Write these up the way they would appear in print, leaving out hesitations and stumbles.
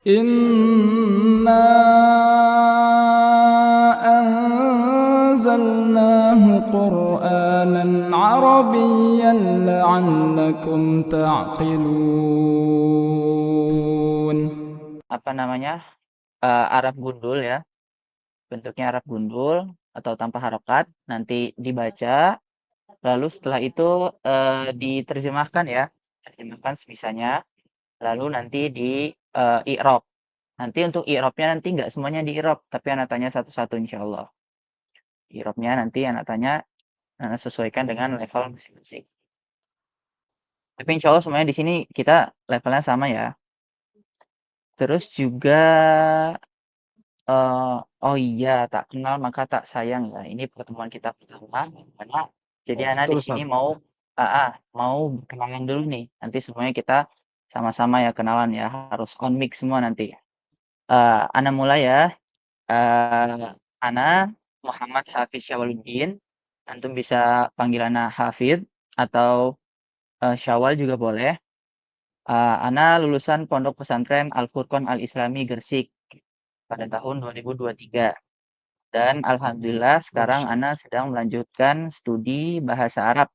Inna anzalnahu Qur'anan Arabiyyan la'allakum ta'qilun. Apa namanya? Arab gundul ya. Bentuknya Arab gundul atau tanpa harokat. Nanti dibaca. Lalu setelah itu diterjemahkan ya. Terjemahkan sebisanya. Lalu nanti di i'rab. Nanti untuk i'rabnya nanti nggak semuanya di i'rab, tapi anak tanya satu-satu insya Allah. I'rabnya nanti anak tanya sesuaikan dengan level masing-masing. Tapi insya Allah semuanya di sini kita levelnya sama ya. Terus juga oh iya, tak kenal maka tak sayang ya. Ini pertemuan kita pertama, karena jadi Oh, anak betul di sini Ustaz. mau kenalan dulu nih. Nanti semuanya kita sama-sama ya kenalan ya, harus on mic semua nanti. Ana mulai ya. Ana Muhammad Hafiz Syawaluddin. Antum bisa panggil ana Hafid atau Syawal juga boleh. Ana lulusan Pondok Pesantren Al Furqon Al Islami Gresik pada tahun 2023. Dan alhamdulillah sekarang Masya Ana Allah. sedang melanjutkan studi bahasa Arab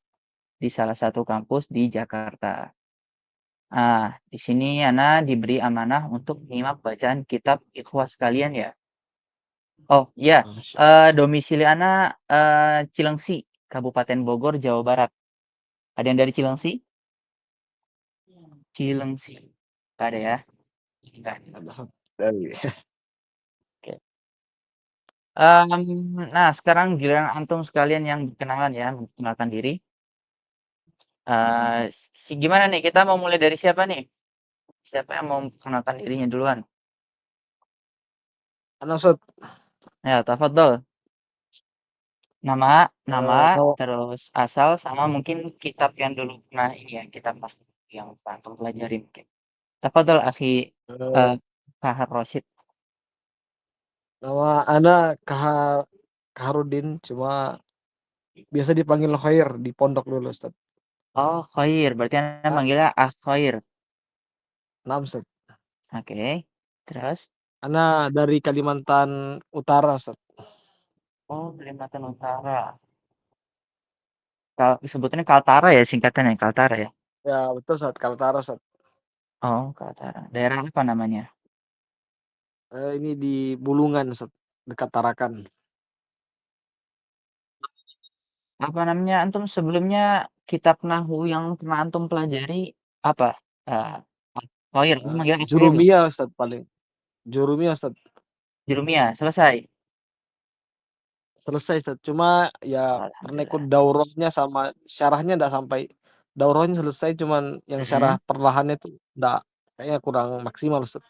di salah satu kampus di Jakarta. Di sini Ana diberi amanah untuk menyimak bacaan kitab ikhwah sekalian ya. Oh iya, Masya Allah. domisili Ana Cilengsi, Kabupaten Bogor, Jawa Barat. Ada yang dari Cilengsi? Cilengsi. Nggak ada ya? Nggak ada. Ustaz. Dari. Oke. Nah, sekarang giliran antum sekalian yang berkenalan ya, memperkenalkan diri. Gimana nih? Kita mau mulai dari siapa nih? Siapa yang mau memperkenalkan dirinya duluan? Ana Ustaz. Ya, tafadhol. Nama, nama, Nama terus asal, sama mungkin kitab yang dulu pernah ini ya, kitab yang antum pelajari mungkin. Tafadhol, akhi eh, Kahar Rosyid. nama Ana Kaharudin, cuma biasa dipanggil Khair di pondok dulu Ustaz. Oh, Khair. Berarti Anda Ah, manggilnya Khair. Nam Ustaz. Oke. Terus? Ana dari Kalimantan Utara Ustaz. Oh, Kalimantan Utara. Sebutannya Kaltara ya, singkatannya Kaltara ya. Ya, betul Ustaz, Kaltara Ustaz. Oh, Kaltara. Daerah apa namanya? Ini di Bulungan Ustaz, dekat Tarakan. Apa namanya? Antum sebelumnya kitab Nahwu yang pernah antum pelajari apa? Eh, Khair. Antum manggilnya Khair. Jurumiyah Ustaz paling. Jurumiyah Ustaz. Jurumiyah. Selesai. Selesai Ustaz. Cuma ya pernah ikut Alhamdulillah. daurahnya sama syarahnya enggak sampai. Daurahnya selesai, cuman yang syarah Mm-mm. perlahannya itu enggak, kayaknya kurang maksimal Ustaz.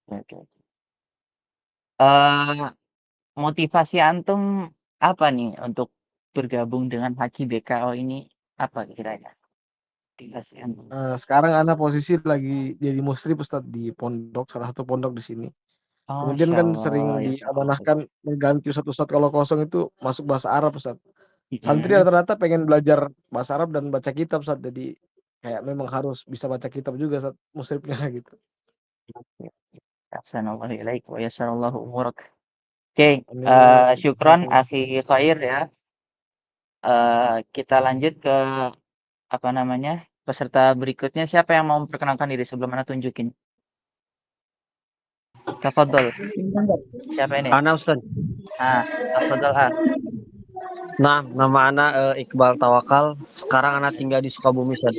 Oke, oke. Eh, motivasi antum apa nih untuk bergabung dengan Haki BKO ini? Apa kiranya? Motivasi antum. Sekarang ana posisi lagi jadi musrif Ustaz di pondok, salah satu pondok di sini. Oh, Kemudian Masya kan Allah. sering Ya, Allah. diamanahkan mengganti ustad-ustad kalau kosong itu masuk bahasa Arab Ustaz. Santri Mm-mm. rata-rata pengen belajar bahasa Arab dan baca kitab Ustaz, jadi kayak memang harus bisa baca kitab juga Ustaz, musrifnya gitu. Ahsanallahu ilaik wa yassarallahu umurak. Oke, Amin. syukron akhi Khair ya. Kita lanjut ke apa namanya? Peserta berikutnya siapa yang mau memperkenalkan diri sebelum Anda tunjukin? Tafadhol. Siapa ini? Ana Ustaz. Tafadhol Nah, nama Ana Iqbal Tawakal. Sekarang Ana tinggal di Sukabumi Ustaz.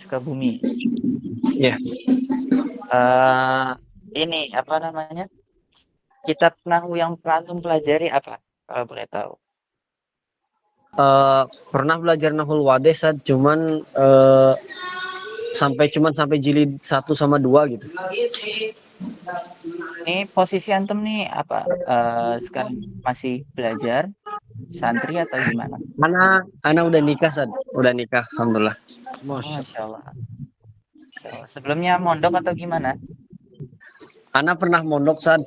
Sukabumi. Iya. Eh ini apa namanya? Kitab Nahwu yang pernah antum pelajari apa? Kalau boleh tahu. Pernah belajar Nahul Wadih Ustaz, cuman sampai jilid 1 sama 2 gitu. Ini posisi antum nih apa? Sekarang masih belajar santri atau gimana? Ana udah nikah Ustaz. Udah nikah alhamdulillah. Oh, Masya Masya Allah. Masya Allah. Sebelumnya mondok atau gimana? Ana pernah mondok Ustaz,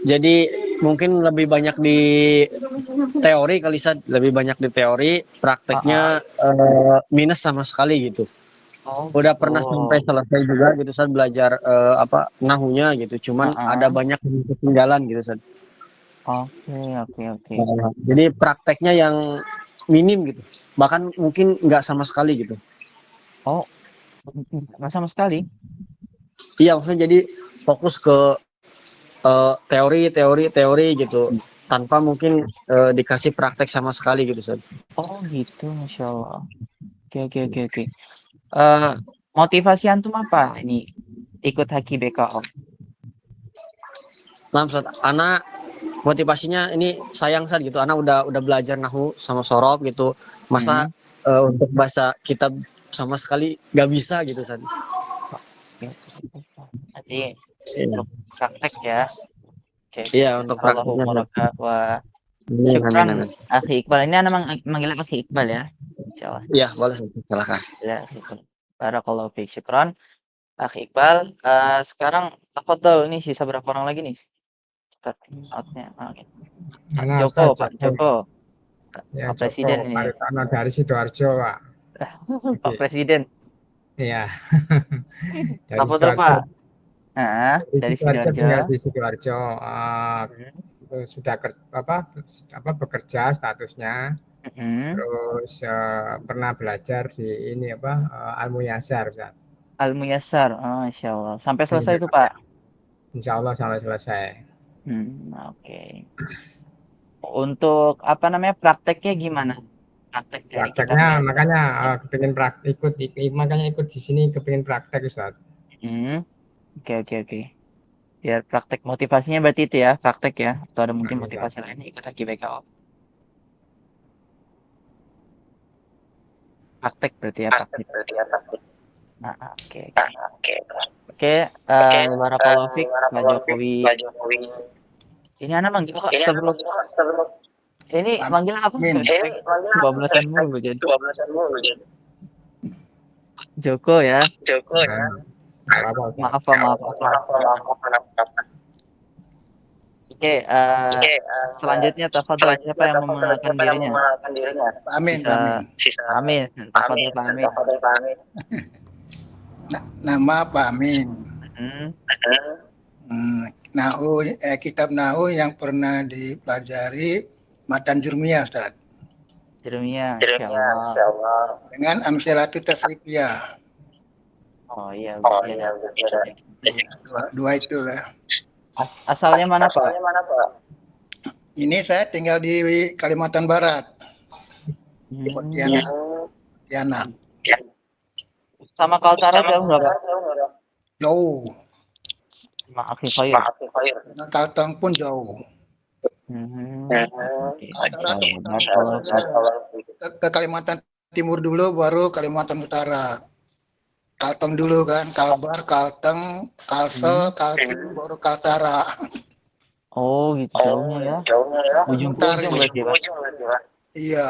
jadi mungkin lebih banyak di teori kali Ustaz, lebih banyak di teori, Oh, oh. prakteknya minus sama sekali gitu. Oh Udah gitu. pernah sampai selesai juga gitu Ustaz belajar nahunya gitu. Cuman ada Heeh. banyak yang ketinggalan gitu Ustaz. Oke, oke, oke. Jadi prakteknya yang minim gitu. Bahkan mungkin nggak sama sekali gitu. Oh, nggak sama sekali. Iya, maksudnya jadi fokus ke teori gitu. Tanpa mungkin dikasih praktek sama sekali gitu Ustaz. Oh gitu, Masya Allah. Oke, oke, oke, oke. Eh, motivasi antum apa ini ikut Haki BKO? Nah, Ustaz, anak motivasinya ini sayang Ustaz gitu. Anak udah belajar nahu sama sorob gitu. Masa Hmm. untuk baca kitab sama sekali nggak bisa gitu Ustaz. Oke, oke. Nanti Iya, untuk praktek ya. Oke, oke. iya untuk Allahu prakteknya Ustaz. barakah. Wah, Amin, amin, syukran amin. Akhi Iqbal. Ini anak manggil Akhi Iqbal ya. Insyaallah. Iya, boleh Ustaz. Silakan. Ya, Akhi Iqbal. Barakallahu fiik. Syukran Akhi Iqbal. Sekarang tafadhol ini sisa berapa orang lagi nih? Ustaz, outnya. Oke. Mana Joko, Ustaz Pak Joko? Joko. Ya Pak Joko Presiden ini. Baritono dari Sidoarjo, Pak. Pak Oke. Presiden. Iya, dari Tafadhol, Sidoarjo. Pak. Nah, Dari dari Sidoarjo Sidoarjo. tinggal di Sidoarjo. Hmm. Sudah apa bekerja statusnya. Mhm. Terus pernah belajar di ini apa Al Muyassar, Ustaz. Al Muyassar. Oh, insyaallah. Sampai selesai Iya, itu, Pak. insya Allah sampai selesai. Oke. Untuk apa namanya prakteknya gimana? Praktek dari Prakteknya kitabnya. makanya kepingin makanya ikut di sini kepingin praktek Ustaz. Hmm. Oke, oke, oke. Biar praktek motivasinya berarti itu ya, praktek ya. Atau ada mungkin Nah, Ustaz. motivasi lain ikut lagi BKO. Praktek berarti ya, praktek. Nah, oke, oke. Oke, barakallahu fiik, Pak Jokowi. Ini anak manggil kok astagfirullah. Ini manggil apa? Amin. Kebablasan mulu jadi. Joko ya. Nah, nggak apa-apa Ustaz. Maaf, Pak, maaf. Oke, selanjutnya tafadhol siapa yang mengenalkan dirinya? Amin, Bisa amin. Amin. Tafadhol Pak Amin. Nama Pak Amin. Hmm. Kitab Nahu yang pernah dipelajari Matan Jurmiyah, Ustaz. Jurumiyah, insyaallah. Dengan Amsilatut Tasrifiyah. Oh iya, iya. Dua itulah. Asalnya mana Pak? Ini saya tinggal di Kalimantan Barat, di Pontianak. Sama Kaltara jauh nggak Pak? Jauh. Sama Akhi Khair. Kalteng pun jauh. Ke Kalimantan Timur dulu, baru Kalimantan Utara. Kalteng dulu kan, Kalbar, Kalteng, Kalsel, Kaltim, baru Kaltara. Oh gitu jauhnya ya. Ujung ke ujung berarti Pak. Iya,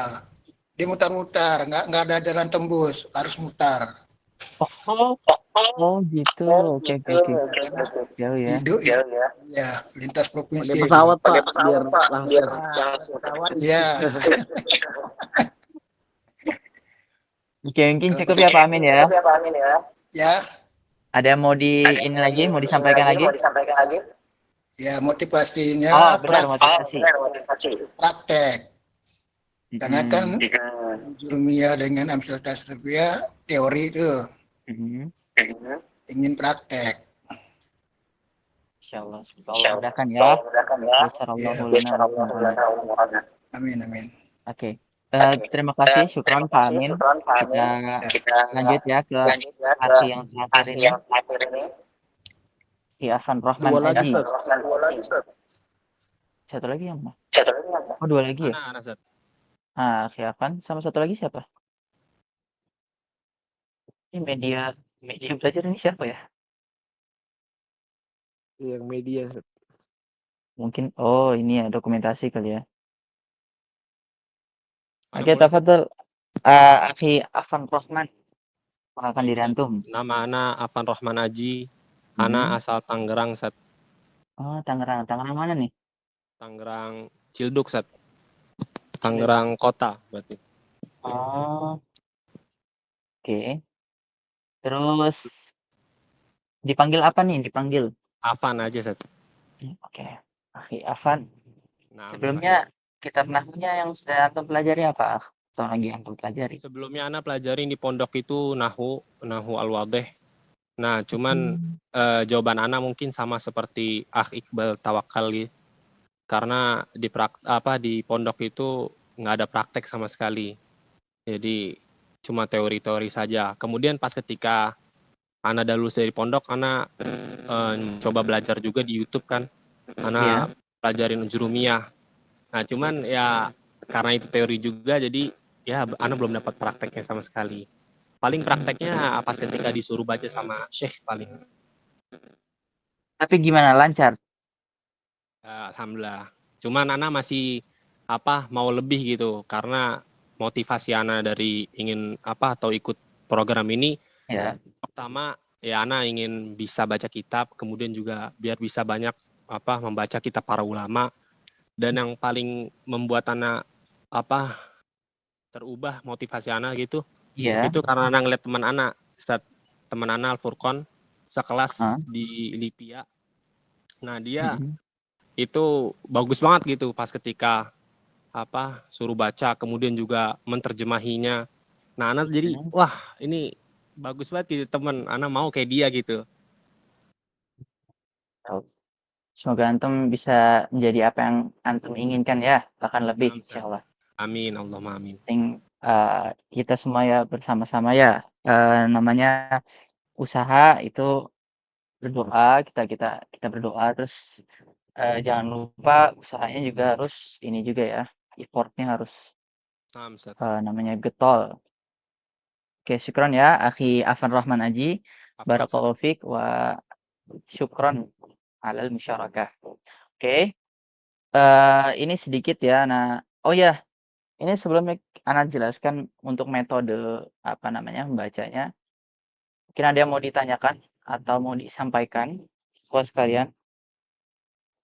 dia mutar-mutar, nggak ada jalan tembus, harus mutar. Oh gitu. Oke. Jauh ya. Hidup ya, lintas provinsi. Pakai pesawat Pak, biar langsung. Pesawat. Iya. Oke, mungkin cukup ya Pak Amin ya. Ya, Ada yang mau mau disampaikan lagi? ya motivasinya Oh, benar motivasi. praktek. Karena kan Jurmiyah dengan Amsal Tasrifiyah teori itu ingin praktek. Insyaallah Allah mudahkan ya. Amin, amin. Oke. Terima kasih, syukron Pak Amin. Kita lanjut ya ke hati yang terakhir ini. Afan Rahman Dua lagi Haji. Ustaz. Satu lagi yang mana? Oh, dua lagi ya? Akhi Afan sama satu lagi siapa? Ini media belajar ini siapa ya? Yang media. Mungkin ini ya dokumentasi kali ya. Oke, tafadhol. Akhi Afan Rahman. Akan dirantum. Nama Ana Afan Rahman Aji. Ana asal Tangerang, Sat. Oh, Tangerang. Tangerang mana nih? Tangerang Cilduk, Sat. Tangerang kota berarti. Oh. Oke. Terus dipanggil apa nih? Dipanggil. Afan aja, Ustaz. Oke. Akhi Afan. Nah, Sebelumnya kitab nahwunya yang sudah antum pelajari apa? Atau lagi antum pelajari? sebelumnya ana pelajarin di pondok itu nahu al-wadih. Nah, cuman jawaban ana mungkin sama seperti Akh Iqbal Tawakal gitu. Karena di pondok itu nggak ada praktek sama sekali. Jadi cuma teori-teori saja. Kemudian pas ketika ana udah lulus dari pondok, ana coba belajar juga di YouTube kan. Ana pelajarin jurumiyah. Nah, cuman ya karena itu teori juga, jadi ya ana belum dapat prakteknya sama sekali. Paling prakteknya pas ketika disuruh baca sama Syekh paling. Tapi gimana, lancar? Alhamdulillah. Cuman ana masih mau lebih gitu, karena motivasi ana dari ingin atau ikut program ini Ya. pertama ya ana ingin bisa baca kitab, kemudian juga biar bisa banyak membaca kitab para ulama, dan yang paling membuat ana terubah motivasi ana gitu, Iya. itu karena ana ngeliat teman ana, teman ana Al-Furqan sekelas di Lipia. Nah, dia itu bagus banget gitu pas ketika suruh baca, kemudian juga menterjemahinya. Nah, ana jadi wah, ini bagus banget gitu teman, ana mau kayak dia gitu. Semoga antum bisa menjadi apa yang antum inginkan ya, bahkan lebih insyaallah. Amin, Allahumma amin. Kita semua ya bersama-sama ya, namanya usaha itu berdoa, kita berdoa, terus jangan lupa usahanya juga harus ini juga ya, effort-nya harus namanya getol. Oke, syukron ya akhi Afan Rahman Aji. Barakallahu fiik wa syukron alal musyarakah. Oke. Ini sedikit ya. Nah, oh ya, ini sebelumnya ana jelaskan untuk metode membacanya. Mungkin ada yang mau ditanyakan atau mau disampaikan buat sekalian?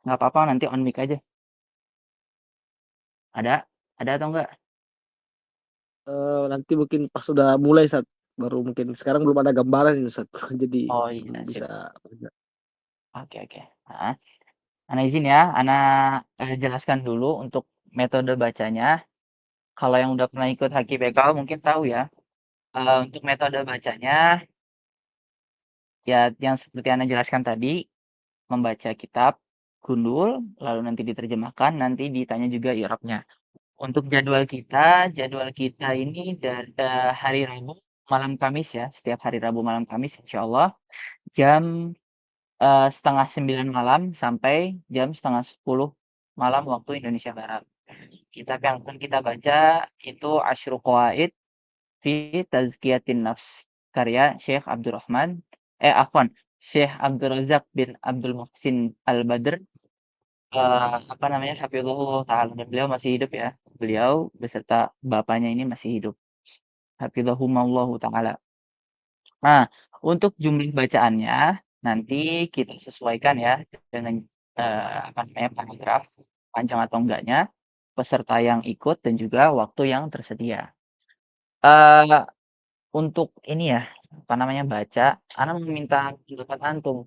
Nggak apa-apa, nanti on mic aja. Ada? Ada atau enggak? Nanti mungkin pas sudah mulai Ustaz, baru mungkin sekarang belum ada gambaran ini Ustaz. Jadi Oh iya, belum sip. bisa. Oke. Nah, ana izin ya, ana jelaskan dulu untuk metode bacanya. Kalau yang udah pernah ikut HKBK mungkin tahu ya. Untuk metode bacanya ya yang seperti Anda jelaskan tadi, membaca kitab gundul, lalu nanti diterjemahkan, nanti ditanya juga i'rabnya. Untuk jadwal kita ini dari hari Rabu malam Kamis ya, setiap hari Rabu malam Kamis insyaallah jam 8:30 malam sampai jam 9:30 malam waktu Indonesia Barat. Kitab yang akan kita baca itu Asyru Qawaid fi Tazkiyatin Nafs karya Syekh Abdul Razak bin Abdul Muhsin Al-Badr. Hafizahullah taala, dan beliau masih hidup ya. Beliau beserta bapaknya ini masih hidup. Hafizahumallahu taala. Nah, untuk jumlah bacaannya nanti kita sesuaikan ya dengan paragraf panjang atau enggaknya, peserta yang ikut dan juga waktu yang tersedia. Untuk ini ya, baca, ana meminta pendapat antum.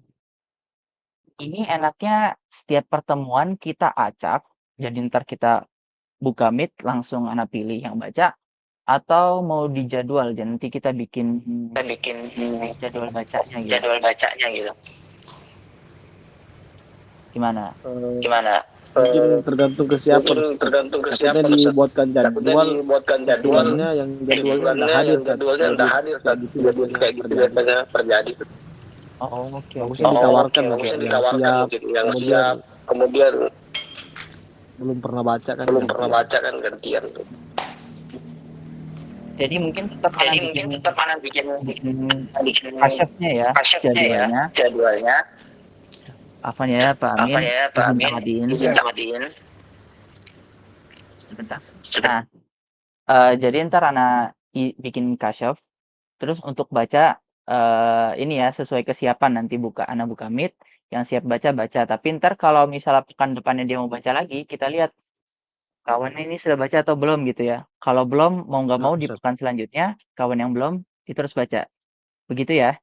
Ini enaknya setiap pertemuan kita acak, jadi ntar kita buka Meet langsung ana pilih yang baca, atau mau dijadwal dan nanti kita bikin jadwal bacanya gitu. Gimana? Mungkin tergantung ke siapa Ustaz. Takutnya dibuatkan jadwal, jadwalnya udah hadir Ustaz. Jadi kayak gitu biasanya terjadi. Oh, oke. Bagusnya ditawarkan yang siap, kemudian belum pernah baca kan gantian tuh. Jadi mungkin tetap ana bikin kasyafnya ya, jadwalnya. Afan ya Pak Amin. Izin tamatin. Sebentar. Nah, jadi ntar ana bikin kasyaf. Terus untuk baca ini ya sesuai kesiapan, nanti ana buka Meet, yang siap baca. Tapi ntar kalau misalnya pekan depannya dia mau baca lagi, kita lihat kawannya ini sudah baca atau belum gitu ya. Kalau belum, mau nggak mau di pekan selanjutnya kawan yang belum itu harus baca. Begitu ya?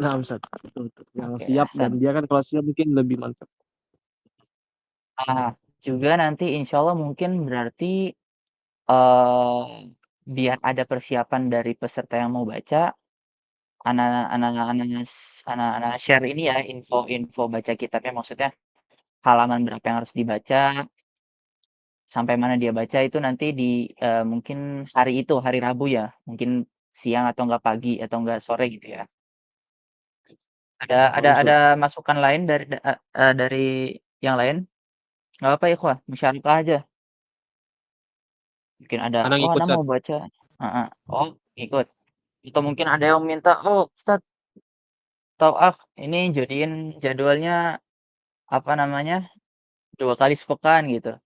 Nah, Ustaz, betul, betul. Yang Oke, siap dan ahsan. dia kan kalau siap mungkin lebih mantap. Juga nanti insya Allah mungkin berarti, eee, biar ada persiapan dari peserta yang mau baca, anak-anak share ini ya, info-info baca kitabnya, maksudnya halaman berapa yang harus dibaca, sampai mana dia baca itu nanti mungkin hari itu, hari Rabu ya, mungkin siang atau enggak pagi atau enggak sore gitu ya. Ada Oh, ada Ustaz. ada masukan lain dari yang lain? Nggak apa-apa ikhwah, musyarakah aja. Mungkin ada, Ana "Oh, ngikut, ana Ustaz. mau baca." Heeh. Oh, ikut. Atau mungkin ada yang minta, "Oh, Ustaz, atau ini jadiin jadwalnya, apa namanya, 2 kali sepekan," gitu.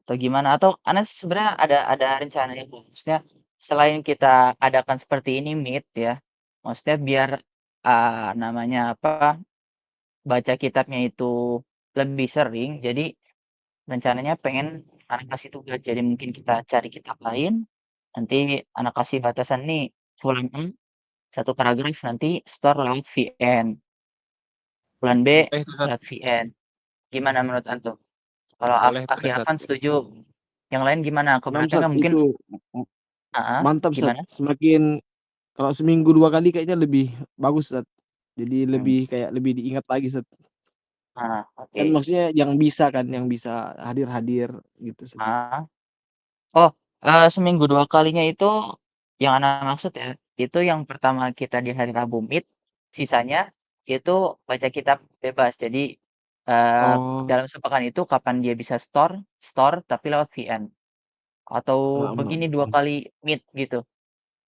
Atau gimana? Atau ana sebenarnya ada rencana ya, maksudnya selain kita adakan seperti ini meet ya, maksudnya biar, namanya apa, baca kitabnya itu lebih sering, jadi rencananya pengen anak kasih tugas. Jadi mungkin kita cari kitab lain, nanti anak kasih batasan nih, bulan A, 1 paragraf nanti store lewat VN, bulan B Boleh tuh, Ustaz. lewat VN. Gimana menurut antum? Kalau Boleh boleh, Akhi Ustaz. Afan setuju, yang lain gimana? Nah, Keberatan Ustaz, nggak? Mungkin itu mantap, Ustaz. gimana? Semakin kalau seminggu 2 kali kayaknya lebih bagus, Ustaz. Jadi Hmm, lebih diingat lagi, Ustaz. Kan oke. maksudnya yang bisa hadir-hadir gitu, Ustaz. Heeh. Oh, seminggu 2 kalinya itu yang Ana maksud ya, itu yang pertama kita di hari Rabu meet, sisanya itu baca kitab bebas. Jadi, eee, Oh, dalam sepekan itu kapan dia bisa store, store tapi lewat VN. Atau heeh, begini 2 kali meet gitu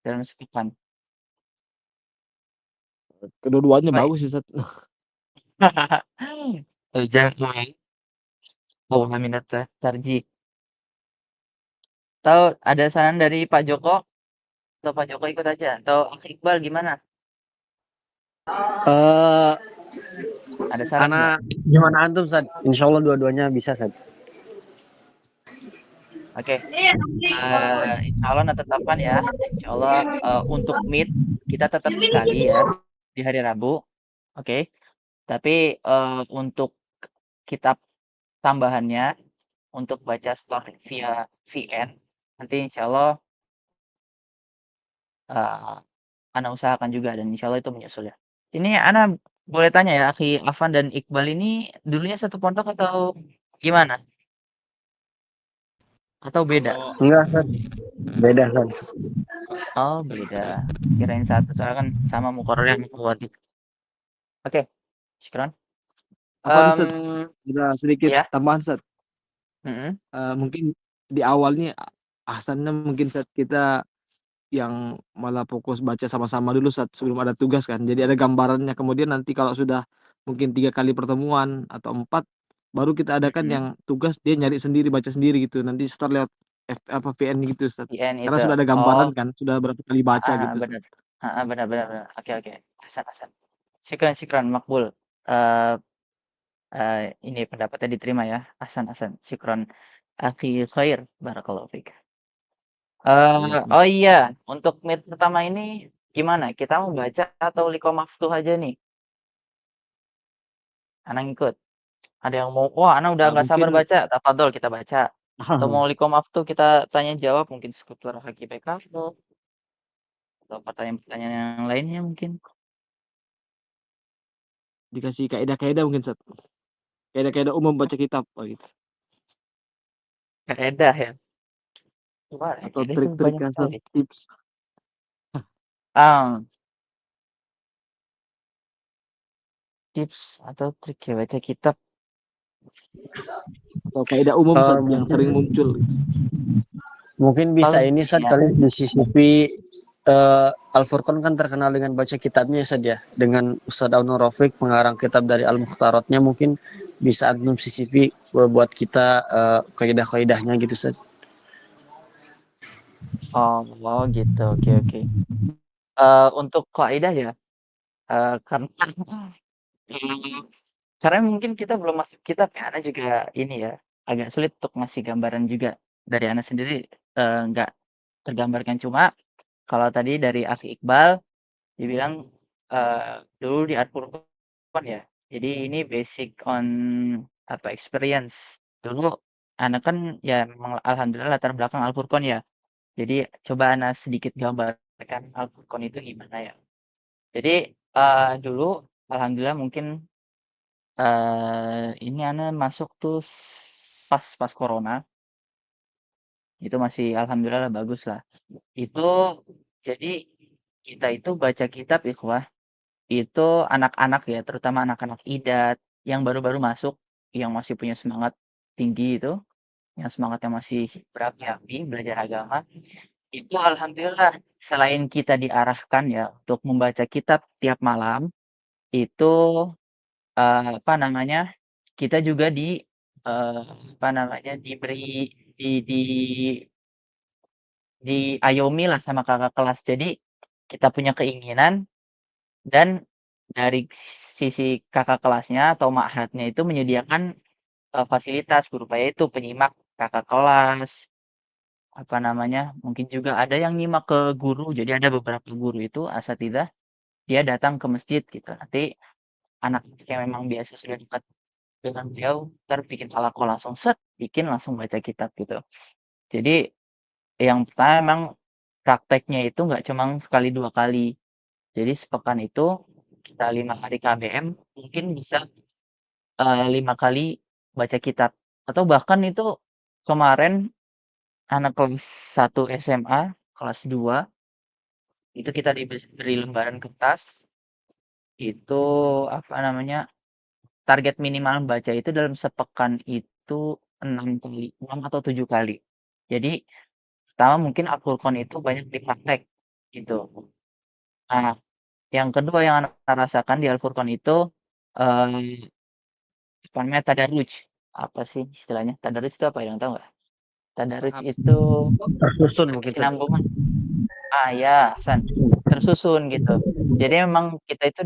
dalam sepekan. kedua-duanya Baik. bagus sih, Ustaz. Jangan oh, minat tarjih. Atau ada saran dari Pak Joko? Atau Pak Joko ikut aja? Atau Akhi Iqbal gimana? Eh, Ada saran nggak? Ana gimana antum, Ustaz? Insyaallah dua-duanya bisa, Ustaz. Oke. Insya Allah tetapkan ya. Insya Allah untuk meet kita tetap sekali ya di hari Rabu. Oke. Tapi untuk kitab tambahannya untuk baca store via VN nanti insya Allah eh, Ana usahakan juga dan insya Allah itu menyusul ya. Ini Ana boleh tanya ya, Akhi Afan dan Iqbal ini dulunya satu pondok atau gimana? Atau beda? Kalau Enggak, Ustaz. Beda, Ustaz. Oh beda. Kirain satu soalnya kan sama mukorornya buat. Oke, syukron. Afwan, Ustaz, Mmm, ada sedikit iya, tambahan, Ustaz. mhm, Mungkin di awalnya ahsannya mungkin Ustaz kita yang malah fokus baca sama-sama dulu saat sebelum ada tugas kan. Jadi ada gambarannya. Kemudian nanti kalau sudah mungkin 3 kali pertemuan atau 4 baru kita adakan mhm, yang tugas dia nyari sendiri, baca sendiri gitu. Nanti start lewat VN gitu, Ustaz. IN Karena itu. sudah ada Oh, gambaran kan, sudah berapa kali baca heeh, gitu, Ustaz. bener. Heeh, bener bener bener. Oke oke. Ahsan ahsan. Syukran syukran, makbul. Eee ini pendapatnya diterima ya. Ahsan ahsan. Syukron, akhi khair, barakallahu fiik. Oh Waalaikumsalam. iya, untuk meet pertama ini gimana? Kita mau baca atau liqo maftuh aja nih? Ana ngikut. Ada yang mau, "Wah, ana udah nggak sabar Mungkin baca," tafadhol kita baca. Atau mau liqo maftuh kita tanya jawab mungkin seputar HKBK atau pertanyaan-pertanyaan yang lainnya mungkin. dikasih kaidah-kaidah mungkin, Ustaz. Kaidah-kaidah umum baca kitab, gitu. Faedah ya? Gimana ya? Atau Faedah itu trik-trik banyak Ustaz, sekali. tips. Ah, tips atau trik ya baca kitab. Atau kaidah umum, Ustaz, yang Mungkin sering muncul gitu. bisa Paling ini, Ustaz, ya, kali disisipi Al-Furqan kan terkenal dengan baca kitabnya, Ustaz ya. Dengan Ustaz Aunur Rafiq pengarang kitab dari Al-Mukhtaratnya, mungkin bisa antum sisipi buat kita kaidah-kaidahnya gitu, Ustaz. oh gitu, oke oke. Untuk kaidah ya, karena eee, karena mungkin kita belum masuk kitab ya, Ana juga ini ya, agak sulit untuk ngasih gambaran juga. Dari Ana sendiri, nggak tergambarkan. Cuma Kalau tadi dari Akhi Iqbal, dibilang dulu di Al-Furqan ya. Jadi ini basic on experience. Dulu anak kan ya memang alhamdulillah latar belakang Al-Furqan ya. Jadi coba Ana sedikit gambarkan Al-Furqan itu gimana ya. Jadi dulu alhamdulillah mungkin ini Ana masuk tuh pas corona. Itu masih alhamdulillah bagus lah. Itu jadi kita itu baca kitab ikhwah, itu anak-anak ya, terutama anak-anak idat yang baru-baru masuk, yang masih punya semangat tinggi itu, yang semangatnya masih berapi-api belajar agama, itu alhamdulillah selain kita diarahkan ya untuk membaca kitab tiap malam, itu apa namanya, kita juga apa namanya, diayomi lah sama kakak kelas. Jadi kita punya keinginan dan dari sisi kakak kelasnya atau ma'hadnya itu menyediakan fasilitas berupa itu penyimak kakak kelas, apa namanya, mungkin juga ada yang nyimak ke guru. Jadi ada beberapa guru itu asatidzah, dia datang ke masjid gitu. Nanti anak yang memang biasa sudah dekat dengan beliau, entar bikin halaqah langsung bikin langsung baca kitab gitu. Jadi yang pertama memang prakteknya itu nggak cuma sekali 2 kali. Jadi sepekan itu kita 5 hari KBM mungkin bisa 5 kali baca kitab atau bahkan itu kemarin anak kelas 1 SMA, kelas 2 itu kita diberi lembaran kertas, itu apa namanya, target minimal baca itu dalam sepekan itu 6 kali, 6 atau 7 kali. Jadi pertama mungkin Al-Furqan itu banyak dipraktek gitu. Nah, yang kedua yang anak rasakan di Al-Furqan itu, eee, apa namanya, tadarruj. Apa sih istilahnya? Tadarruj itu apa ya, yang tahu nggak? Tadarruj Tahap itu Tersusun mungkin Ustaz. kesinambungan. Ya, Hasan, tersusun gitu. Jadi memang kita itu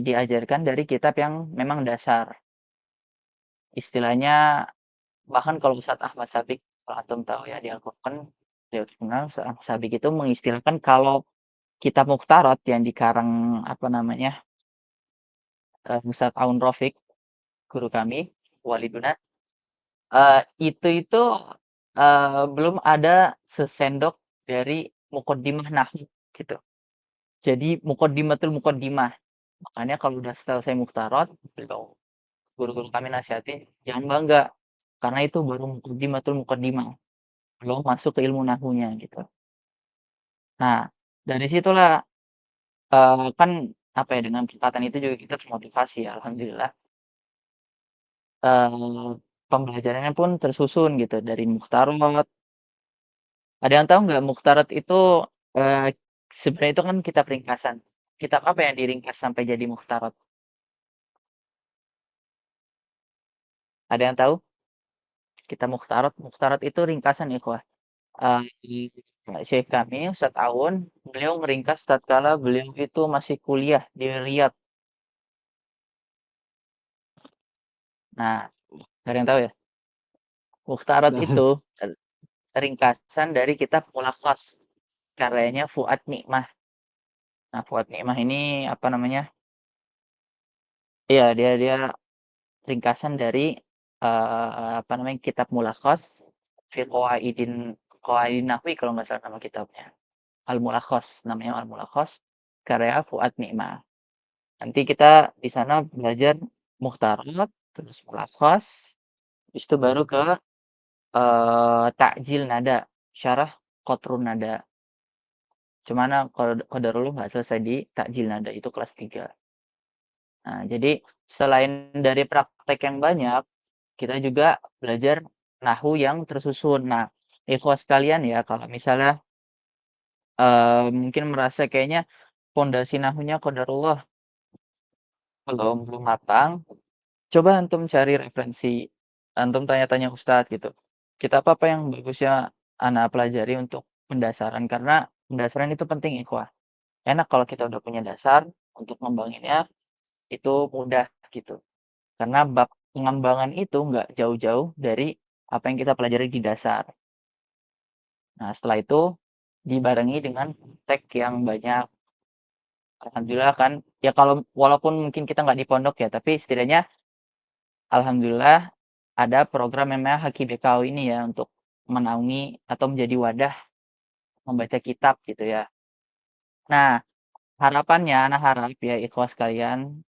diajarkan dari kitab yang memang dasar. Istilahnya bahkan kalau Ustadz Ahmad Sabik, kalau antum tahu ya di Al-Furqan, beliau terkenal Ustadz Ahmad Sabik itu mengistilahkan kalau kitab Mukhtarat yang dikarang apa namanya, Ustadz Aun Rafiq, guru kami, waliduna, itu, belum ada sesendok dari muqaddimah nahwu gitu. Jadi muqaddimatul muqaddimah. Makanya kalau udah selesai Mukhtarat, beliau guru-guru kami nasihatin, jangan bangga, karena itu baru muqaddimatul muqaddimah, belum masuk ke ilmu nahwunya gitu. Nah, dari situlah, kan apa ya, dengan perkataan itu juga kita termotivasi ya alhamdulillah, eee, pembelajarannya pun tersusun gitu dari Mukhtarat. Ada yang tahu nggak Mukhtarat itu, eee, sebenarnya itu kan kitab ringkasan. Kitab apa yang diringkas sampai jadi Mukhtarat? Ada yang tahu? Kitab Mukhtarat, Mukhtarat itu ringkasan ikhwah. Syekh kami Ustadz Aun, beliau meringkas tatkala beliau itu masih kuliah di Riyadh. Nah, nggak ada yang tahu ya? Mukhtarat Nah, itu ringkasan dari kitab Mulakhas karyanya Fuad Nikmah. Nah, Fuad Nikmah ini apa namanya? Iya, dia ringkasan dari apa namanya? Kitab Mulakhas fi Qawaidin Nahwi kalau nggak salah nama kitabnya. Al-Mulakhas namanya Al-Mulakhas karya Fuad Nikmah. Nanti kita di sana belajar Mukhtarat, terus Mulakhas, habis itu baru ke Ta'jil Nada, syarah Qatrun Nada. Cuman qadarullah nggak selesai di Ta'jil Nada, itu kelas 3. Nah, jadi selain dari praktek yang banyak, kita juga belajar nahwu yang tersusun. Nah, ikhwas sekalian ya, kalau misalnya mungkin merasa kayaknya fondasi nahwunya qadarullah belum matang, coba antum cari referensi, antum tanya-tanya ustadz gitu. Kitab apa yang bagusnya anak pelajari untuk pendasaran? Karena pendasaran itu penting ikhwah. Enak kalau kita udah punya dasar, untuk ngembanginnya itu mudah gitu. Karena bab pengembangan itu nggak jauh-jauh dari apa yang kita pelajari di dasar. Nah, setelah itu dibarengi dengan praktek yang banyak. Alhamdulillah kan, ya kalau walaupun mungkin kita nggak di pondok ya, tapi setidaknya alhamdulillah ada program yang namanya Haki BKU ini ya, untuk menaungi atau menjadi wadah membaca kitab gitu ya. Nah, harapannya ana harap ya ikhwas sekalian,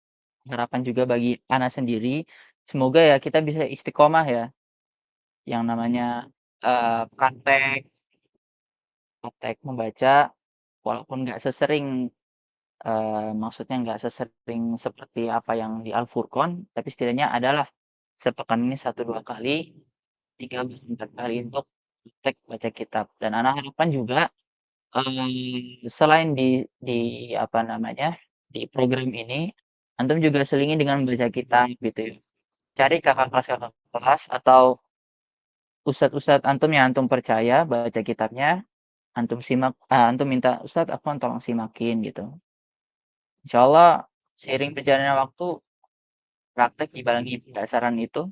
harapan juga bagi ana sendiri, semoga ya kita bisa istiqomah ya, yang namanya, praktek praktek membaca walaupun nggak sesering, maksudnya nggak sesering seperti apa yang di Al-Furqan, tapi setidaknya adalah sepekan ini 1, 2 kali, 3, 4 kali untuk praktek baca kitab. Dan ana harapkan juga, selain di apa namanya, di program ini, antum juga selingi dengan membaca kitab gitu ya. Cari kakak kelas atau ustad-ustad antum yang antum percaya baca kitabnya, antum simak antum minta, "Ustad, afwan tolong simakin," gitu. Insyaallah seiring berjalannya waktu, praktek dibarengi pendasaran itu,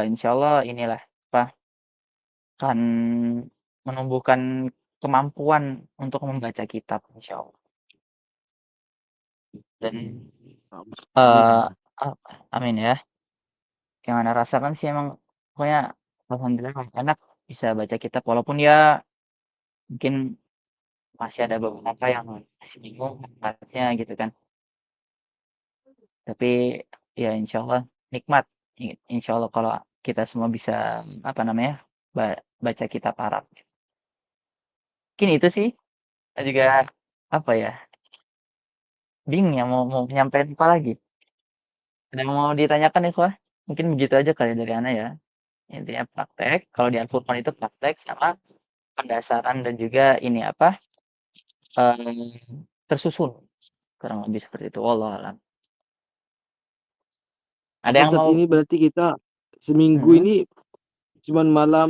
insyaallah inilah, apa, akan menumbuhkan kemampuan untuk membaca kitab insyaallah. Dan, eee, Amin. amin ya. Yang ana rasakan sih emang pokoknya alhamdulillah enak bisa baca kitab walaupun ya mungkin masih ada beberapa yang masih bingung tempatnya gitu kan. Tapi ya insyaallah nikmat, insyaallah kalau kita semua bisa, apa namanya, baca kitab Arab. Mungkin itu sih, dan juga apa ya, bingung ya mau nyampein apa lagi. Ada yang mau ditanyakan ikhwah? Mungkin begitu aja kali dari ana ya. Intinya praktek, kalau di Al-Furqan itu praktek sama pendasaran dan juga ini apa, tersusun, kurang lebih seperti itu, wallahu a'lam. Ada Apa yang Ustaz mau ini berarti kita seminggu mhm, ini cuman malam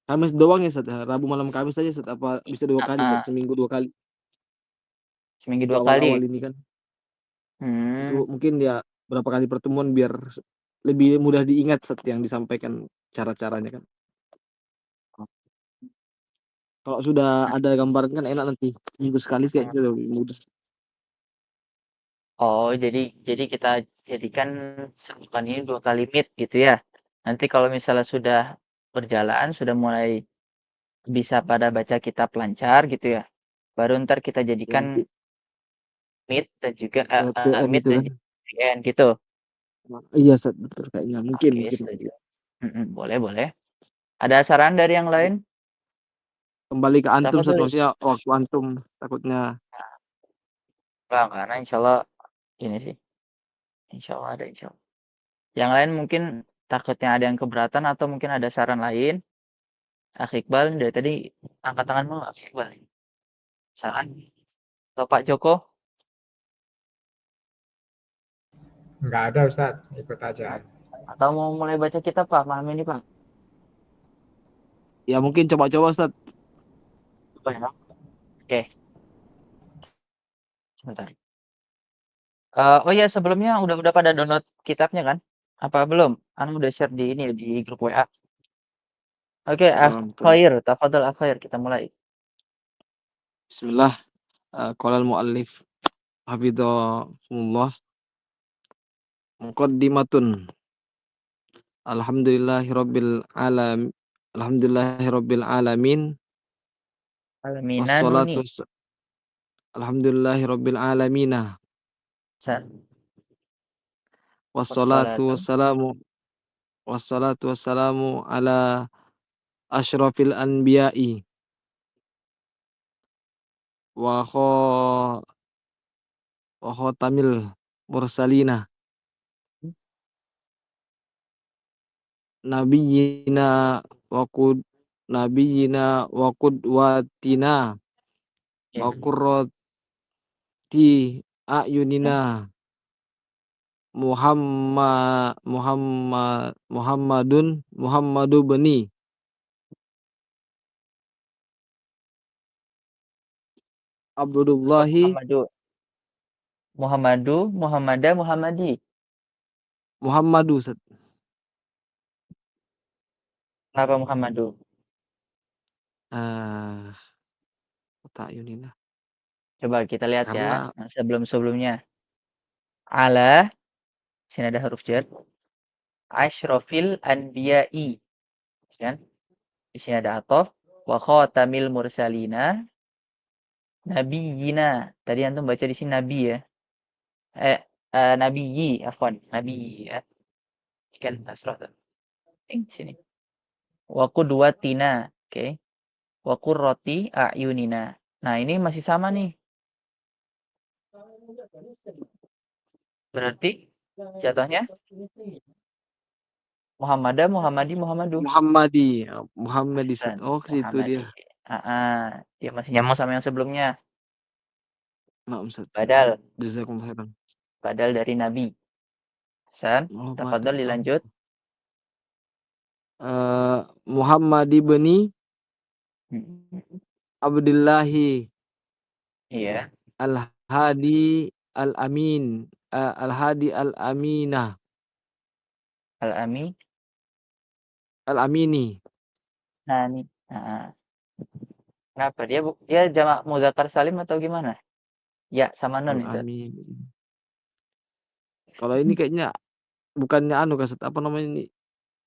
Kamis doang ya Ustaz ya? Rabu malam Kamis saja Ustaz? Apa bisa 2 kali Ustaz? heeh, Seminggu 2 kali seminggu untuk 2 kali? awal-awal ini kan? Mmm, Itu mungkin ya berapa kali pertemuan biar lebih mudah diingat Ustaz yang disampaikan cara-caranya kan. Kalau sudah ada gambaran kan enak nanti, minggu sekali kayaknya lebih mudah. oh jadi kita jadikan sepekan ini 2 kali meet gitu ya? Nanti kalau misalnya sudah berjalan, sudah mulai bisa pada baca kitab lancar gitu ya, baru entar kita Ya jadikan nanti meet dan juga TN meet itu dan kan. VN gitu? Iya Ustaz, betul kayaknya, mungkin Oke, mungkin. setuju. Boleh boleh. Ada saran dari yang lain? Kembali ke antum Ustaz, Tafadhol. maksudnya waktu antum takutnya Enggak, karena insyaallah ini sih, insyaallah ada insyaallah. Yang lain mungkin takutnya ada yang keberatan atau mungkin ada saran lain? Akh Iqbal dari tadi angkat tangan mulu Akh Iqbal. Saran? Atau Pak Joko? Enggak ada Ustaz, ikut aja. Atau mau mulai baca kitab Pak malam ini Pak? ya mungkin coba-coba Ustaz. Apa ya? Oke, sebentar. Oh iya sebelumnya udah pada download kitabnya kan? Apa belum? Anu udah share di ini ya, di grup WA. Oke, Akh Betul. Khair, tafadhol Akh Khair, kita mulai. Bismillah, qala al-muallif hafidhahullah, muqaddimatun. Alhamdulillahirabbil alamin. Alaminanuni. Wassalatu alhamdulillahirabbil alamina. Sa Wassalatu wassalatu wassalamu ala asyrafil anbiya'i wa kha wa khatamil mursalina nabiyyina wa qud nabiyyina wa qudwatina ya. wa qurrati a'yunina Muhammadu bani Apa Abdullahi Muhammadi. Muhammadu Ustaz. Kenapa Muhammadu? Ah, ta'yunina. Coba kita lihat ya, Karena sebelum-sebelumnya. Ala, sini ada huruf jar. Asyrafil anbiya'i, kan? Di sini ada atof. Wa khatamil mursalina. Nabiyina. Tadi antum baca di sini nabi ya. Nabiyyi, afwan. Nabiyyi ya. Kan asraf. Sini. Wa qudwatina. Oke. Wa qurrati a'yunina. Nah, ini masih sama nih. Berarti jatuhnya Muhammadah, Muhammadi, Muhammadu. Muhammadi. Ahsan, Oh, ke situ Muhammadi. dia. Dia masih nyambung sama yang sebelumnya. Maaf, Ustaz. Badal, Jazakumullah khairan. badal dari Nabi. Ahsan, Oh, tafadhol dilanjut. Muhammad ibni Abdillahi Iya, Al-Hadi Al-Amin. Al-Hadi Al-Aminah. Al-Ami. Al-Amini. Nah, ini. Kenapa? Dia jamak muzakkar salim atau gimana? Ya, sama nun itu. Al-Amin. Kalau ini kayaknya bukannya Ustaz, apa namanya ini?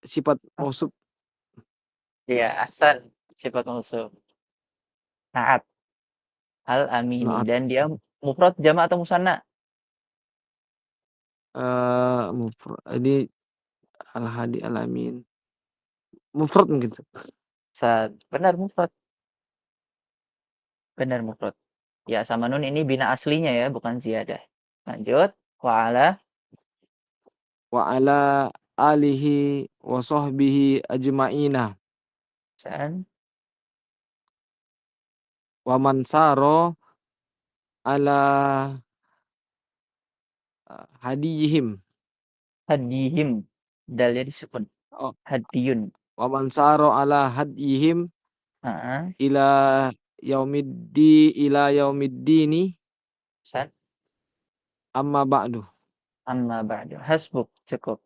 Sifat mausuf. Iya, ahsan. Sifat mausuf. Naat. Al-Amini. Naat. Dan dia mufrad jamak atau musanna? Ini Al-Hadi Al-Amin. Mufrad mungkin. Benar mufrad. Benar mufrad. Ya, sama nun ini bina aslinya ya, bukan ziyadah. Lanjut. Wa ala alihi wa sahbihi ajma'ina. ahsan. Wa man saro ala hadiyihim. Hadihim. Dalnya disukun. Oh, Hadiyun. wa man saro ala hadiyihim ila yaumiddini Ahsan. amma ba'du. Amma ba'du. Hasbuk. Cukup.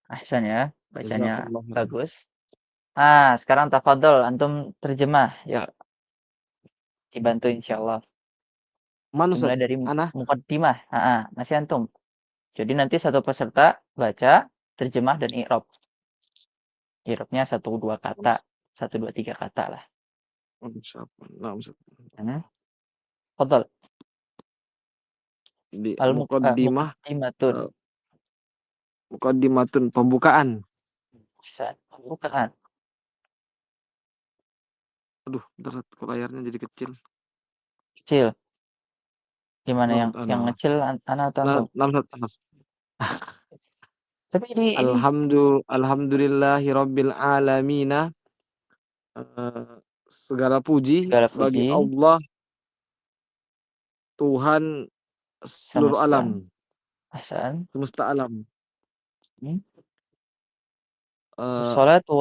Ahsan ya. Bacanya Jazakallah khairan. bagus. Sekarang tafadhol. Antum terjemah. Ya, dibantu insyaAllah. Mana Ustaz? Dimulai dari Ana? muqaddimah. Masih antum. Jadi nanti satu peserta baca, terjemah, dan i'rab. I'rabnya 1-2 kata. 1-2-3 kata lah. Nah, Ustaz. Tafadhol. Di muqaddimah, Muqaddimatun. muqaddimatun, pembukaan. Ahsan. Pembukaan. Aduh, berat kok layarnya jadi kecil. Kecil. Gimana yang Nah, kecil Ana atau antum? Tapi ini Alhamdulillahi rabbil alamina. Segala puji bagi Allah, Tuhan seluruh semesta. alam. Ahsan. Semesta alam. Wassalatu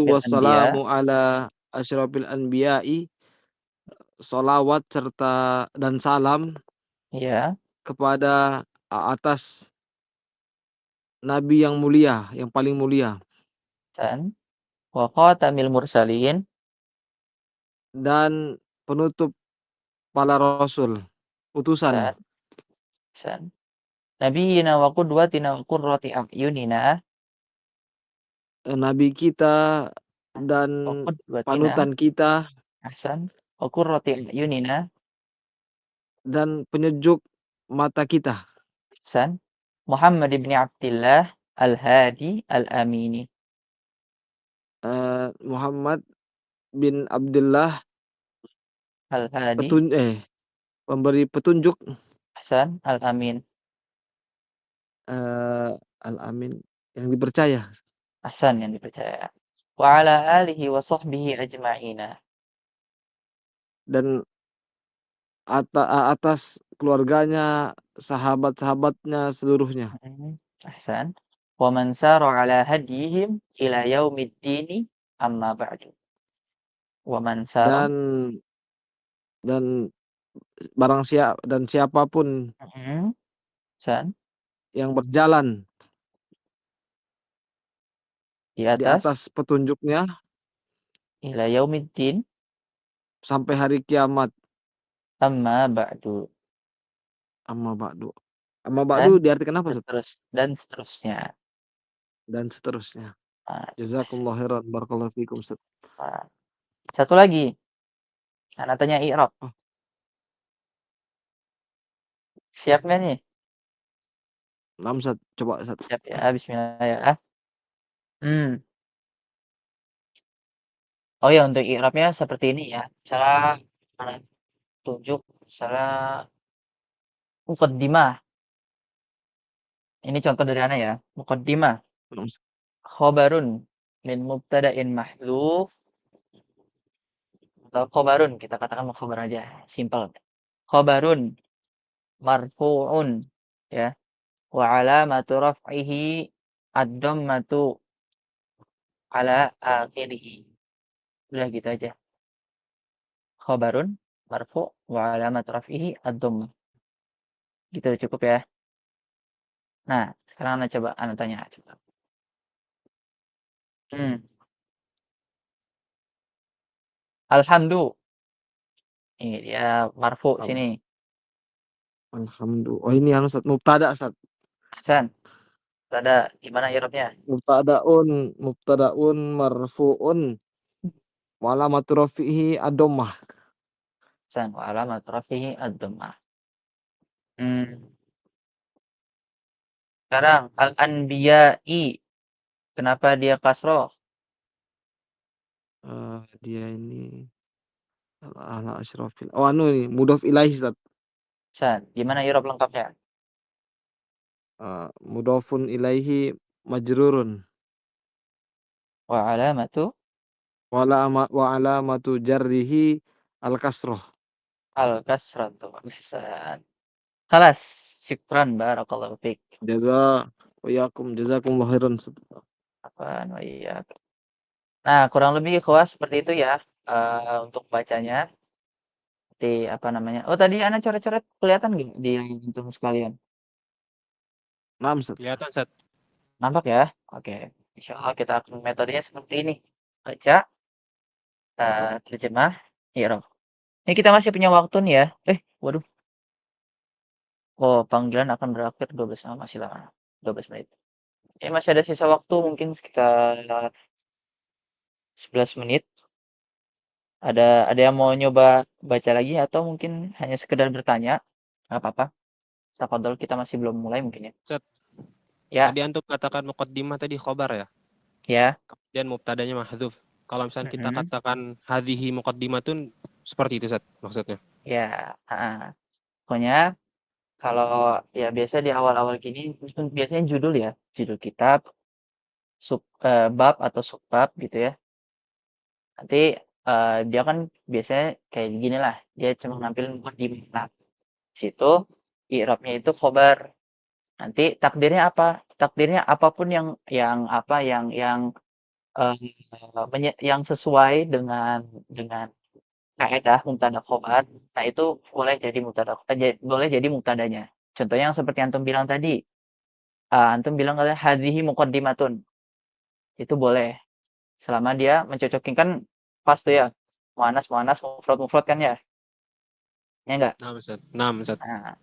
wassalamu ala asyrafil anbiya'i. Sholawat serta dan salam kepada atas Nabi yang mulia, yang paling mulia. Wa khatamil mursalin. Dan penutup para rasul, utusan. Nabiyina wa qudwatina wa qurrati a'yunina. Nabi kita dan panutan kita. Ahsan. Wa qurrati a'yunina. Dan penyejuk mata kita. Ahsan. Muhammad ibn Abdillah Al-Hadi Al-Amini. Muhammad bin Abdullah Al-Hadi. Pemberi petunjuk. Ahsan. Al-Amin. Al-Amin, yang dipercaya. Ahsan, yang dipercaya. Wa ala alihi wa sahbihi ajma'ina. Dan atas keluarganya, sahabat-sahabatnya seluruhnya. Ahsan. Wa man sara ala hadihim ila yaumiddini amma ba'du. Wa man sara. Dan barang siapapun yang berjalan di atas petunjuknya ila yaumiddin, sampai hari kiamat. Amma ba'du. Amma ba'du. Amma ba'du diartikan apa, Ustaz? Dan seterusnya. Dan seterusnya. Nah, Jazakumullah khairan. Barakallahu fikum, Ustaz. nah. Satu lagi. Anak tanya i'rab. Oh. Siap nggak nih? Naam, Ustaz. Coba, Ustaz. Siap ya. Bismillah ya. Oh ya, untuk i'rabnya seperti ini ya. Misalnya anak tunjuk misalnya muqaddimah. Ini contoh dari anak ya. Muqaddimah. Naam, Ustaz. Khobarun min mubtada'in mahdhuf atau khobarun, kita katakan khobar aja, simple. Khobarun marfu'un ya. Wa alamatu raf'ihi ad-dhammatu ala akhirih. Udah gitu aja. Khobarun marfu' wa alamatu raf'ihi ad-dhammah. Gitu cukup ya. Nah, sekarang Anda tanya coba. Alhamdu. Ini dia marfu sini. Alhamdulillah. Oh, ini Ustaz. Mubtada, Ustaz. Hasan. Ada gimana i'rabnya? Mubtada'un marfu'un wa alamatu rafihi ad-dhammah. Hasan wa alamatu raf'ihi ad-dhammah. Sekarang al-anbiya'i. Kenapa dia kasroh? Dia ini ala asyrafil. Oh, ini mudhof ilaihi, Ustaz. Hasan, gimana i'rab lengkapnya? Mudhofun ilaihi majrurun. Wa alamatu Wa alamatu jarrihi al-kasrah. al-kasratu. Hasan. Khalas. Syukran barakallahu fiik. Jazakumullah khairan. Apaan wa iyyak. Nah, kurang lebih ikhwas seperti itu ya. Untuk bacanya. Di apa namanya? Oh, tadi Ana coret-coret kelihatan nggak di antum sekalian? Naam, Ustaz. Kelihatan, Ustaz. Nampak ya? Oke. Insyaallah kita akan metodenya seperti ini. Baca, terjemah, i'rab. Ini kita masih punya waktu nih ya. Waduh. Oh, panggilan akan berakhir 12 masih lama. 12 menit. Ini masih ada sisa waktu mungkin sekitar 11 menit. Ada yang mau nyoba baca lagi atau mungkin hanya sekedar bertanya? Nggak apa-apa. Tafadhol, kita masih belum mulai mungkin ya. Ustaz. Ya. Tadi antum katakan muqaddimah tadi khobar ya? Ya. Kemudian mubtadanya mahdhuf. Kalau misalnya kita katakan hadhihi muqaddimatun seperti itu, Ustaz, maksudnya. Ya, pokoknya kalau ya biasa di awal-awal gini biasanya judul ya, judul kitab, bab atau subbab gitu ya. Nanti dia kan biasanya kayak gini lah, dia cuma nampilin muqaddimah. Nah, situ i'rabnya itu khobar. Nanti takdirnya apa? Takdirnya apapun yang sesuai dengan kaedah mubtada khobar. Nah, itu boleh jadi mubtadanya. Contohnya yang seperti antum bilang tadi. Antum bilang katanya hadhihi muqaddimatun. Itu boleh. Selama dia mencocokin, kan pas tuh ya. Muannas, mufrad kan ya? Ya enggak? Naam, Ustaz. Nah.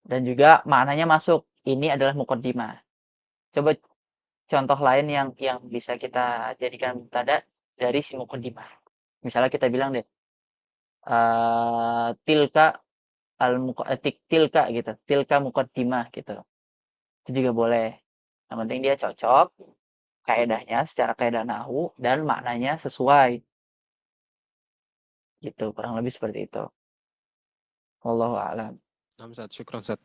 Dan juga maknanya masuk. Ini adalah muqaddimah. Coba contoh lain yang bisa kita jadikan mubtada dari si muqaddimah. Misalnya kita bilang deh, tilka gitu. Tilka muqaddimah gitu. Itu juga boleh. Yang penting dia cocok kaedahnya secara kaedah nahwu dan maknanya sesuai. Gitu, kurang lebih seperti itu. Wallahu a'lam. Naam, Ustaz. Syukran, Ustaz.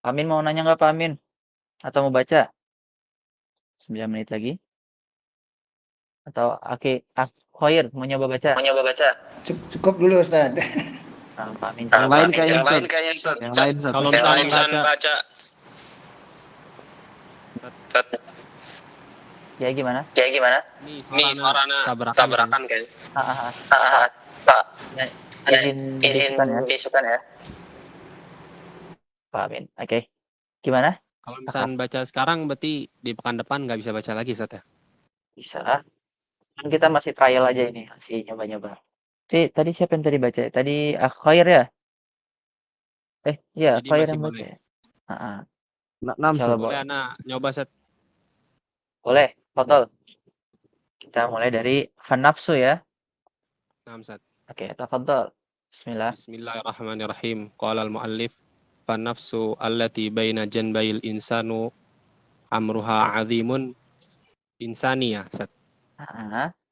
Amin mau nanya nggak Pak Amin? Atau mau baca? 9 menit lagi. Atau Khair mau nyoba baca? Cukup dulu, Ustaz. Nah, Pak Amin. Yang lain kayaknya, Ustaz. Kalau misalnya baca Ya gimana? Ini suaranya tabrakan kayaknya. Pak. Izin disukan ya. Pak Amin. Oke. Gimana? Kalau misalnya baca sekarang berarti di pekan depan nggak bisa baca lagi, Ustaz ya? Bisa. Kan kita masih trial aja ini, masih nyoba-nyoba. Tadi siapa yang tadi baca? Tadi Khair ya? Iya, Jadi Khair masih yang baca boleh. ya? Heeh. Enam Insyaallah Ustaz. Boleh boleh. anak nyoba set. Boleh, tafadhol. Kita mulai dari Fanafsu ya. Set. Oke, tafadhol. Bismillah. Bismillahirrahmanirrahim. Qala al-muallif fan-nafsu allati baina janbayil insanu amruha 'azimun insaniya set.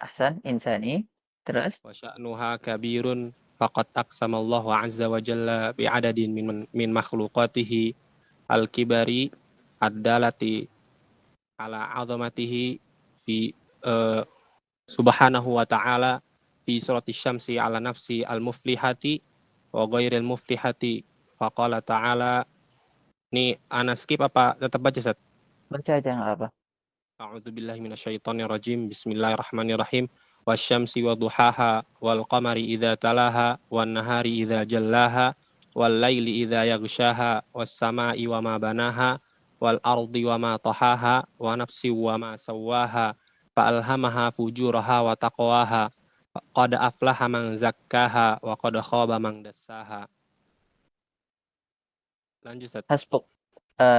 Ahsan, insani. Terus? Wa sya'nuha kabirun faqad aqsamallahu 'azza wa jalla bi'adadin min makhluqatihi al-kibari ad-dalati ala 'azamatihi fi subhanahu wa ta'ala fi surati syamsi ala nafsi al-muflihati wa ghairil muflihati. Faqala ta'ala, nih ana skip apa tetap baca Ustaz? Baca aja nggak apa. A'udzubillahi minasyaitonirrajim. Bismillahirrahmanirrahim. Wasyamsi wa duhaha wal qamari idza talaha wan nahari idza jallaha wal laili idza yaghshaha was samai wa ma banaha wal ardi wa ma tahaha wa nafsi wa ma sawaha fa alhamaha fujuraha wa taqwaha qad aflaha man zakkaha wa qad khaba man dassaha. Lanjut Ustaz. Hasbuk.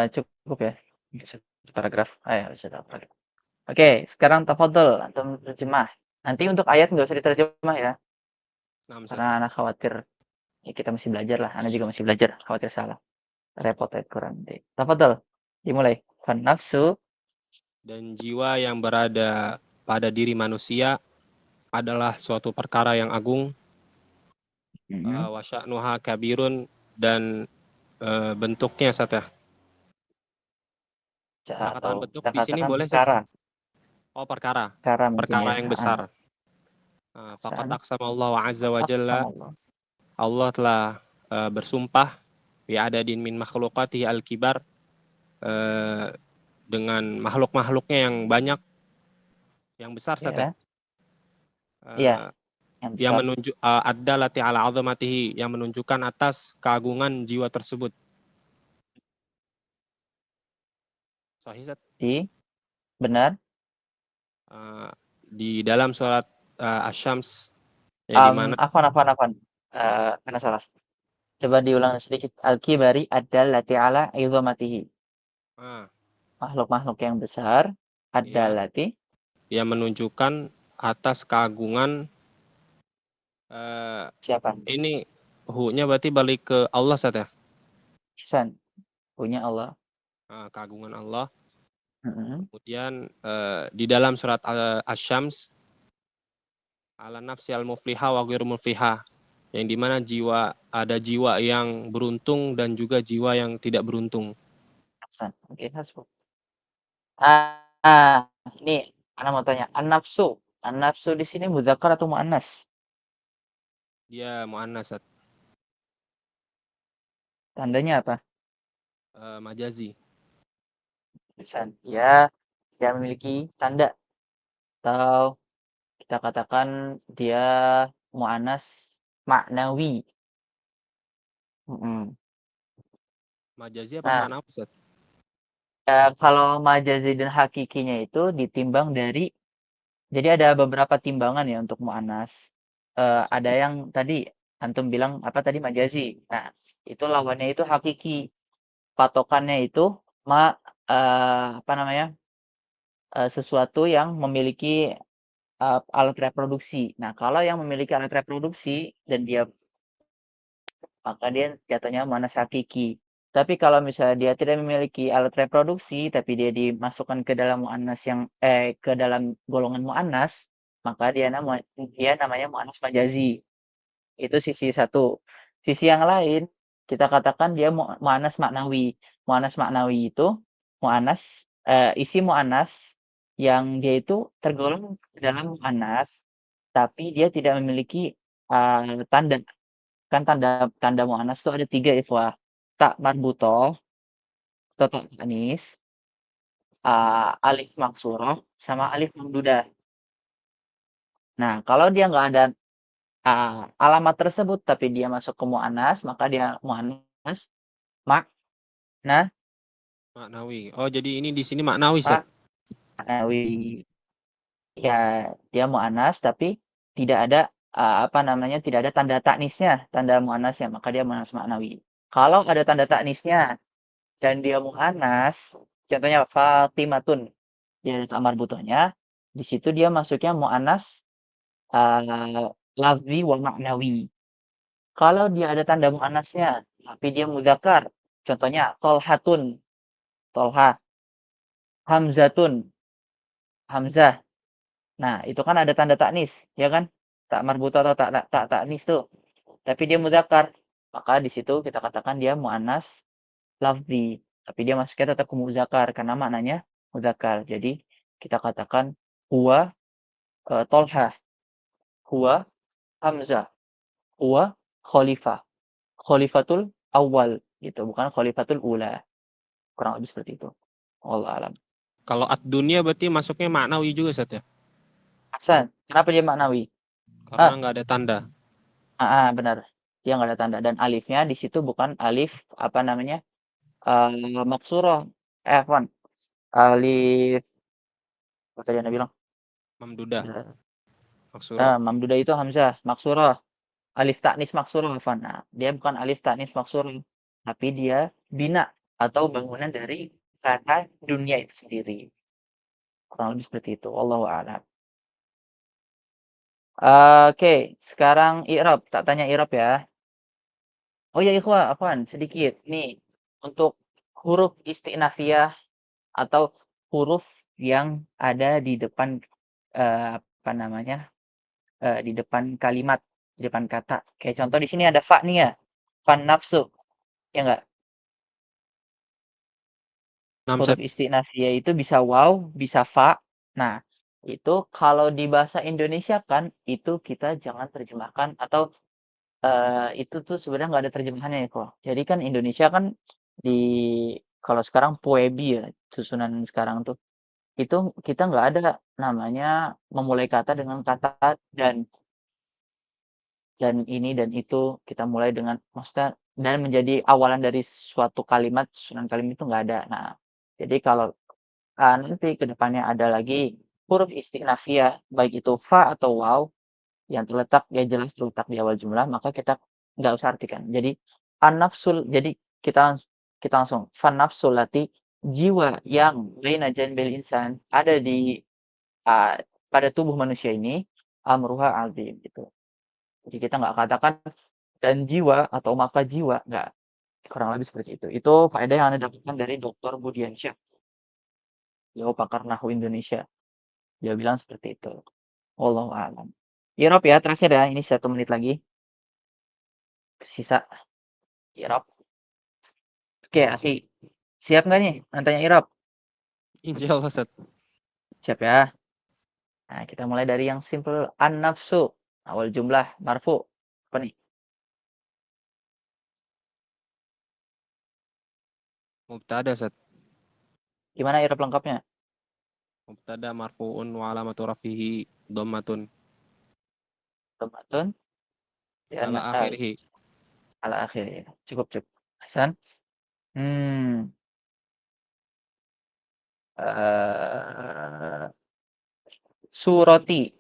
Cukup ya. Satu paragraf. Ayo, satu paragraf. Oke, sekarang tafadhol antum terjemah. Nanti untuk ayat nggak usah diterjemah ya, Nah, Ustaz. karena anak khawatir. Ya kita masih belajar lah, anak juga masih belajar, khawatir salah. Repot ayat Quran nanti. Tafadhol. Dimulai. Fan nafsu. Dan jiwa yang berada pada diri manusia adalah suatu perkara yang agung, wa sya'nuha kabirun, dan bentuknya Ustaz ya. Kita katakan Atau bentuk kita di sini katakan boleh Ustaz? perkara. Oh, perkara. Perkara mungkin Perkara ya. yang besar. Faqad aqsamallahu azza wa jalla, Aqsamallah. Allah telah bersumpah bi adadin min makhluqatihi al-kibar, dengan makhluk-makhluknya yang banyak, yang besar Ustaz ya. Iya, yang Yang besar. menunjuk ad-dalati ala azamatihi, yang menunjukkan atas keagungan jiwa tersebut. Sahih Ustaz? Benar. Di dalam surat Asy-Syams ya, di mana Afwan. Karena salah. Coba diulang sedikit. Al-kibari ad-dallati ala izamatihi. Makhluk-makhluk yang besar ad-dallati yang menunjukkan atas keagungan. Siapa? Ini hu-nya berarti balik ke Allah Ustaz ya? Ihsan. Punya Allah. Keagungan Allah. Kemudian di dalam surat Asy-Syams, ala nafsi al-mufliha wa ghairu mufliha, yang dimana ada jiwa yang beruntung dan juga jiwa yang tidak beruntung. Oke, hasbuk. Ini anak mau tanya, an-nafsu. An-nafsu di sini mudzakkar atau muannas? Dia muannas. Tandanya apa? Majazi. Ya, dia memiliki tanda. Atau kita katakan dia muannas maknawi. Majazi apa makna Ustaz? Kalau majazi dan hakikinya itu ditimbang dari, jadi ada beberapa timbangan ya untuk muannas. Ada yang tadi antum bilang apa tadi, majazi. Nah, itu lawannya itu hakiki. Patokannya itu sesuatu yang memiliki alat reproduksi. Nah, kalau yang memiliki alat reproduksi dan dia, maka dia jatuhnya muannas hakiki. Tapi kalau misalnya dia tidak memiliki alat reproduksi, tapi dia dimasukkan ke dalam muannas ke dalam golongan muannas, maka dia namanya muannas majazi. Itu sisi satu. Sisi yang lain, kita katakan dia muannas maknawi. Muannas maknawi itu muannas, isi muannas yang dia itu tergolong dalam muannas, tapi dia tidak memiliki tanda. Kan tanda muannas itu ada 3 ikhwah. Ta marbutoh, atau ta tanis, alif maksurah, sama alif mamdudah. Nah, kalau dia nggak ada alamat tersebut tapi dia masuk ke muannas, maka dia muannas Maknawi. Oh, jadi ini di sini maknawi Ustaz. maknawi. Ya, dia mu'annas tapi tidak ada tidak ada tanda taknisnya, tanda mu'annasnya, maka dia mu'annas ma'nawi. Kalau ada tanda taknisnya dan dia mu'annas, contohnya Fatimatun, dia ada ta'mar butuhnya, di situ dia masuknya mu'annas lafzi wa ma'nawi. Kalau dia ada tanda mu'annasnya, tapi dia mudzakkar, contohnya Tolhatun, Tolha, Hamzatun, Hamzah. Nah, itu kan ada tanda taknis, ya kan? Tak marbuta atau tak taknis tuh. Tapi dia mudzakkar, maka di situ kita katakan dia muannas lafzi. Tapi dia masuknya tetap ke muzakkar karena maknanya mudzakkar. Jadi kita katakan huwa Tolha, huwa Hamzah, huwa Khalifah. Khalifatul awal gitu, bukan Khalifatul ula. Kurang lebih seperti itu. Wallahu alam. Kalau ad-dunya berarti masuknya maknawi juga, Ustaz ya? Hasan, kenapa dia maknawi? Karena nggak ada tanda. Benar. Dia nggak ada tanda dan alifnya di situ bukan alif maksurah. Afwan. Alif apa tadi Anda bilang? Mamdudah, maksurah. Mamdudah itu hamzah maksurah. Alif taknis maksurah, afwan. Nah, dia bukan alif taknis maksurah, tapi dia bina atau bangunan dari kata dunia itu sendiri. Kurang lebih seperti itu. Wallahu a'lam. Oke, sekarang i'rab. Tak tanya i'rab ya. Oh ya ikhwah, afwan, sedikit. Nih, untuk huruf istinafiyah atau huruf yang ada di depan di depan kalimat, di depan kata. Kayak contoh di sini ada fa nih ya, fan nafsu, ya enggak? Huruf Namsat. istinafiyah itu bisa waw, bisa fa. Nah, itu kalau di bahasa Indonesia kan, itu kita jangan terjemahkan atau itu tuh sebenarnya nggak ada terjemahannya ya kok. Jadi kan Indonesia kan di kalau sekarang Poebi ya, susunan sekarang tuh. Itu kita nggak ada namanya memulai kata dengan kata dan ini dan itu kita mulai dengan maksudnya dan menjadi awalan dari suatu kalimat, susunan kalimat itu nggak ada. Nah, jadi kalau nanti ke depannya ada lagi huruf istinafiyah, baik itu fa atau waw yang terletak ya jelas terletak di awal jumlah, maka kita nggak usah artikan. Jadi an-nafsul, jadi kita langsung fan-nafsul lati, jiwa yang baina janbil insan ada di pada tubuh manusia ini amruha azim gitu. Jadi kita nggak katakan dan jiwa atau maka jiwa, nggak. Kurang lebih seperti itu. Itu faedah yang Anda dapatkan dari Dr. Budiansyah. Beliau pakar Nahwu Indonesia. Dia bilang seperti itu. Wallahu a'lam. Irop ya, terakhir ya. Ini 1 menit lagi. Sisa. Irop. Oke, Akhi. Siap nggak nih nantanya Irop? Insya Allah, Ustaz. Siap ya. Nah, kita mulai dari yang simple. An-nafsu. Awal jumlah marfu. Apa nih? Mubtada, Ustaz. Gimana Irop lengkapnya? Mubtada marfu'un wa alamatu rafihi dhammatun Tomatun. ala akhirih. Ala akhirih. Cukup. Hasan. Surati.